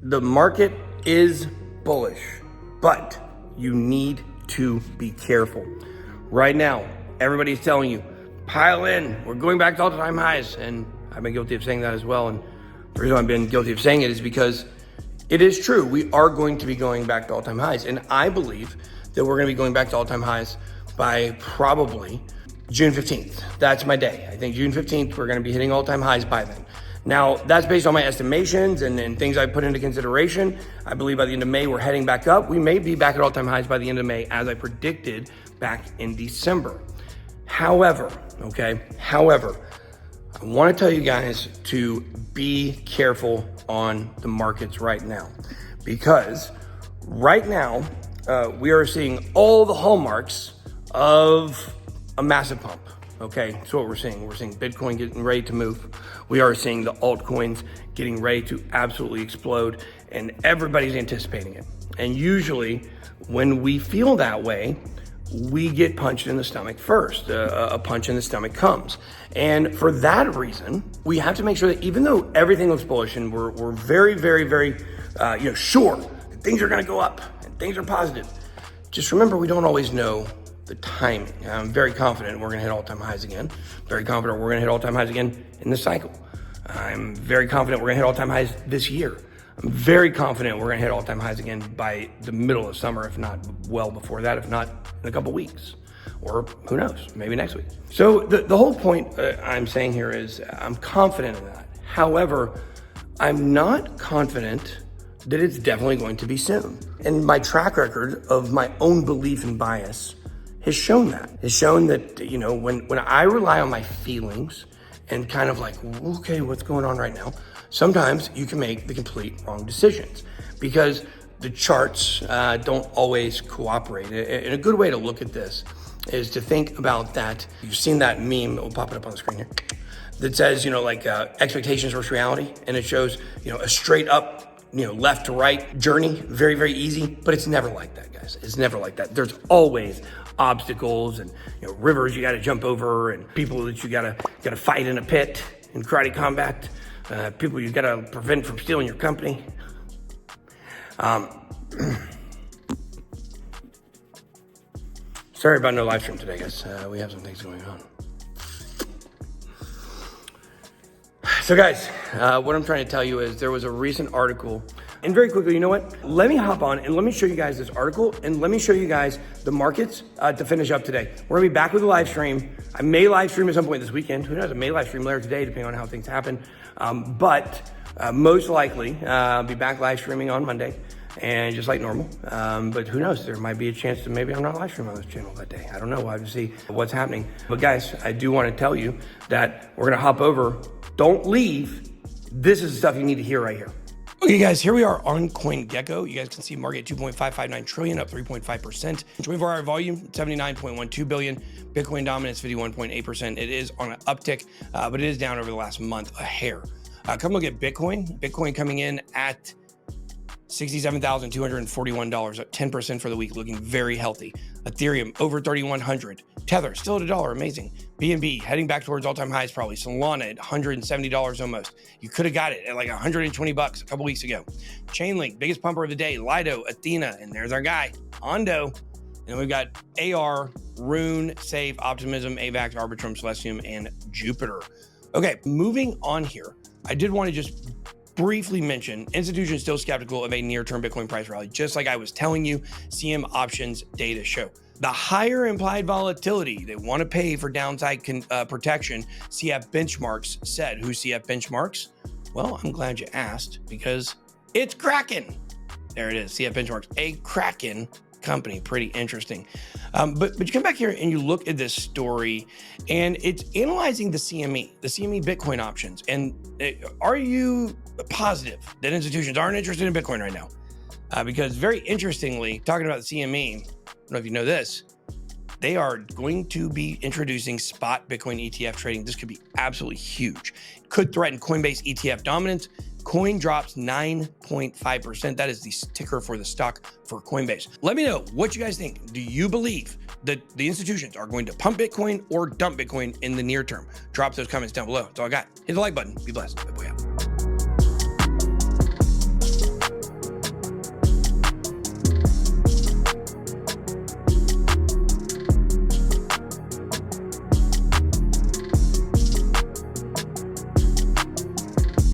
The market is bullish, but you need to be careful. Right now, everybody's telling you, pile in, we're going back to all-time highs. And I've been guilty of saying that as well. And the reason I've been guilty of saying it is because it is true. We are going to be going back to all-time highs. And I believe that we're going to be going back to all-time highs by probably June 15th. That's my day. I think June 15th, we're going to be hitting all-time highs by then. Now, that's based on my estimations and things I put into consideration. I believe by the end of May, we're heading back up. We may be back at all-time highs by the end of May, as I predicted back in December. However, I want to tell you guys to be careful on the markets right now, because right now, we are seeing all the hallmarks of a massive pump. Okay, that's what we're seeing. We're seeing Bitcoin getting ready to move. We are seeing the altcoins getting ready to absolutely explode, and everybody's anticipating it. And usually when we feel that way, we get punched in the stomach first. A punch in the stomach comes. And for that reason, we have to make sure that even though everything looks bullish and we're very, very, very sure that things are gonna go up and things are positive, just remember we don't always know the timing. I'm very confident we're gonna hit all-time highs again. Very confident we're gonna hit all-time highs again in the cycle. I'm very confident we're gonna hit all-time highs this year. I'm very confident we're gonna hit all-time highs again by the middle of summer, if not well before that, if not in a couple weeks, or who knows, maybe next week. So the whole point I'm saying here is I'm confident in that. However, I'm not confident that it's definitely going to be soon. And my track record of my own belief and bias has shown that. It's shown that, when I rely on my feelings and kind of like, okay, what's going on right now? Sometimes you can make the complete wrong decisions because the charts don't always cooperate. And a good way to look at this is to think about that. You've seen that meme, we'll pop it up on the screen here, that says, expectations versus reality. And it shows, a straight up, left to right journey, very, very easy, but it's never like that, guys. It's never like that. There's always obstacles and rivers you got to jump over, and people that you got to fight in a pit in karate combat, people you got to prevent from stealing your company. Sorry about no live stream today, guys. We have some things going on. So guys, what I'm trying to tell you is there was a recent article, and very quickly, you know what? Let me hop on and let me show you guys this article, and let me show you guys the markets to finish up today. We're gonna be back with a live stream. I may live stream at some point this weekend. Who knows? I may live stream later today, depending on how things happen. But most likely, I'll be back live streaming on Monday, and just like normal. But who knows? There might be a chance that maybe I'm not live streaming on this channel that day. I don't know. We'll have to see what's happening. But guys, I do want to tell you that we're gonna hop over. Don't leave. This is the stuff you need to hear right here. Okay, guys, here we are on CoinGecko. You guys can see market 2.559 trillion, up 3.5%. 24-hour volume, 79.12 billion. Bitcoin dominance, 51.8%. It is on an uptick, but it is down over the last month a hair. Come look at Bitcoin. Bitcoin coming in at $67,241, up 10% for the week, looking very healthy. Ethereum over 3,100. Tether still at $1, amazing. BNB heading back towards all-time highs probably. Solana at $170 almost. You could have got it at like 120 bucks a couple weeks ago. Chainlink, biggest pumper of the day. Lido, Athena, and there's our guy, Ondo. And then we've got AR, Rune, Safe, Optimism, AVAX, Arbitrum, Celestium, and Jupiter. Okay, moving on here. I did want to just briefly mention institutions still skeptical of a near-term Bitcoin price rally, just like I was telling you, CM options data show. The higher implied volatility they want to pay for downside protection, CF Benchmarks said. Who's CF Benchmarks? Well, I'm glad you asked because it's Kraken. There it is, CF Benchmarks, a Kraken company. Pretty interesting. But you come back here and you look at this story, and it's analyzing the CME Bitcoin options. And are you positive that institutions aren't interested in Bitcoin right now? Because very interestingly, talking about the CME, I don't know if you know this, they are going to be introducing spot Bitcoin ETF trading. This could be absolutely huge. It could threaten Coinbase ETF dominance. Coin drops 9.5%. That is the ticker for the stock for Coinbase. Let me know what you guys think. Do you believe that the institutions are going to pump Bitcoin or dump Bitcoin in the near term? Drop those comments down below. That's all I got. Hit the like button. Be blessed. Bye-bye.